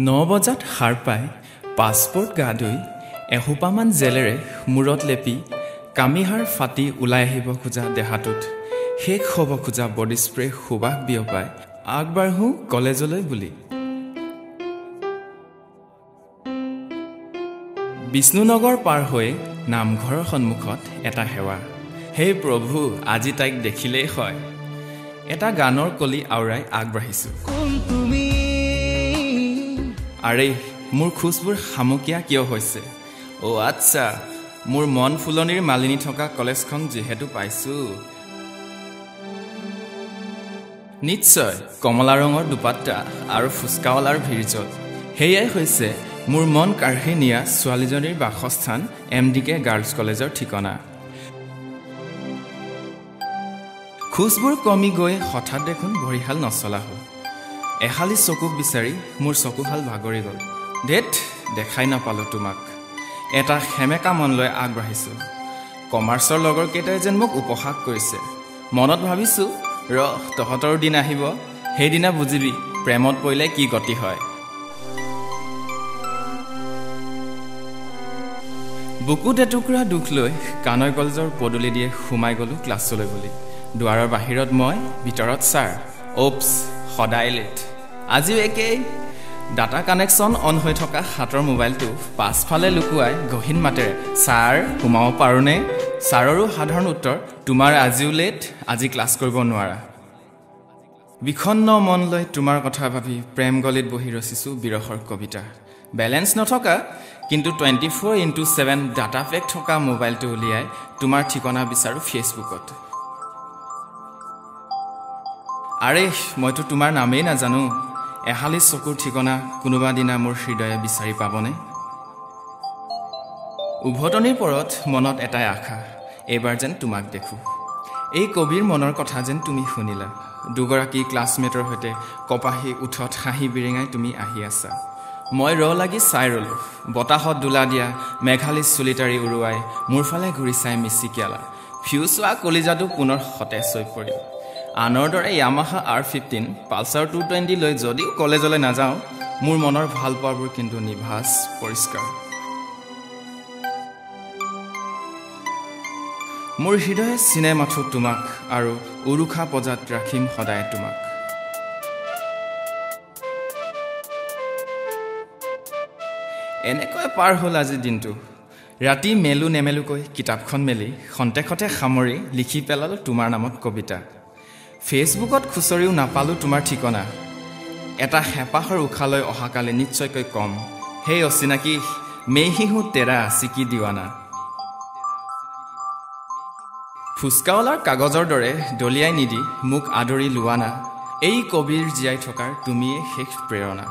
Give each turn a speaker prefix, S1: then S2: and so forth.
S1: 9 বজাত সাৰ পাই পাছপোৰ্ট গা ধুই এহোপামান জেলেৰে মূৰত লেপি কামিহাৰ ফাটি ওলাই আহিব খোজা দেহাটোত শেষ হ'ব খোজা বডি স্প্ৰে সুবাস বিয়পাই আগবাঢ়ো কলেজলৈ বুলি বিষ্ণুনগৰ পাৰ হৈ নামঘৰৰ সন্মুখত এটা সেৱা হে প্ৰভু আজি তাইক দেখিলেই হয় এটা গানৰ কলি আওৰাই আগবাঢ়িছো আৰে মোৰ খুচবোৰ হামুকিয়া কিয় হৈছে অ আচ্ছা মোৰ মন ফুলনিৰ মালিনী থকা কলেজখন যেহেতু পাইছো নিশ্চয় কমলা ৰঙৰ দুপাট্টা আৰু ফুচকাৱালাৰ ভিৰজত হেয়াই হৈছে মোৰ মন কাঢ়ি নিয়া ছোৱালীজনীৰ বাসস্থান MDK গাৰ্লছ কলেজৰ ঠিকনা খুচবোৰ কমি গৈ হঠাৎ দেখোন ভৰিহাল নচলা হ'ল এহালি চকুক বিচাৰি মোৰ চকুহাল ভাগৰি গ'ল ধেত দেখাই নাপালো তোমাক এটা হেমেকা মন লৈ আগবাঢ়িছো কমাৰ্চৰ লগৰ কেইটাই যেন মোক উপহাস কৰিছে মনত ভাবিছো তহঁতৰ দিন আহিব সেইদিনা বুজিবি প্ৰেমত পৰিলে কি গতি হয় বুকুত এটুকুৰা দুখ লৈ কানৈ কলেজৰ পদূলি দিয়ে সোমাই গ'লো ক্লাছলৈ বুলি দুৱাৰৰ বাহিৰত মই ভিতৰত ছাৰ ওপছ সদায় লেট আজিও একেই ডাটা কানেকশ্যন অন হৈ থকা হাতৰ মোবাইলটো পাছফালে লুকুৱাই গহীন মাতেৰে ছাৰ সোমাব পাৰোঁনে ছাৰৰো সাধাৰণ উত্তৰ তোমাৰ আজিও লেট আজি ক্লাছ কৰিব নোৱাৰা বিষণ্ণ মন লৈ তোমাৰ কথা ভাবি প্ৰেম গলিত বহি ৰচিছো বিৰহৰ কবিতা বেলেঞ্চ নথকা কিন্তু 24/7 ডাটা পেক থকা মোবাইলটো উলিয়াই তোমাৰ ঠিকনা বিচাৰো ফেচবুকত আৰে মইতো তোমাৰ নামেই নাজানো এহালি চকুৰ ঠিকনা কোনোবা দিনা মোৰ হৃদয়ে বিচাৰি পাবনে উভতনিৰ পৰত মনত এটাই আশা এইবাৰ যেন তোমাক দেখো এই কবিৰ মনৰ কথা যেন তুমি শুনিলা দুগৰাকী ক্লাছমেটৰ সৈতে কপাহী উঠত হাঁহি বিৰিঙাই তুমি আহি আছা মই লাগি চাই ৰলো বতাহত দোলা দিয়া মেঘালী চুলিটাৰি উৰুৱাই মোৰ ফালে ঘূৰি চাই মিচিকিয়ালা ফিউচোৱা কলিজাটো পুনৰ সতেজ হৈ পৰিল আনৰ দৰে ইয়ামাহা R15 পালচাৰ 220 লৈ যদিও কলেজলৈ নাযাওঁ মোৰ মনৰ ভাল পোৱাবোৰ কিন্তু নিভাজ পৰিষ্কাৰ মোৰ হৃদয়ে চিনেমাথো তোমাক আৰু উৰুখা পজাত ৰাখিম সদায় তোমাক এনেকৈ পাৰ হ'ল আজিৰ দিনটো ৰাতি মেলো নেমেলোকৈ কিতাপখন মেলি খন্তেকতে সামৰি লিখি পেলালো তোমাৰ নামত কবিতা ফেচবুকত খুচৰিও নাপালো তোমাৰ ঠিকনা এটা হেঁপাহৰ উশালৈ অহাকালি নিশ্চয়কৈ কম হে অচিনাকি মেহিহু তেৰা চিকি দিৱানা ফুচকাৱালাৰ কাগজৰ দৰে দলিয়াই নিদি মোক আদৰি লোৱানা এই কবিৰ জীয়াই থকাৰ তুমিয়ে শেষ প্ৰেৰণা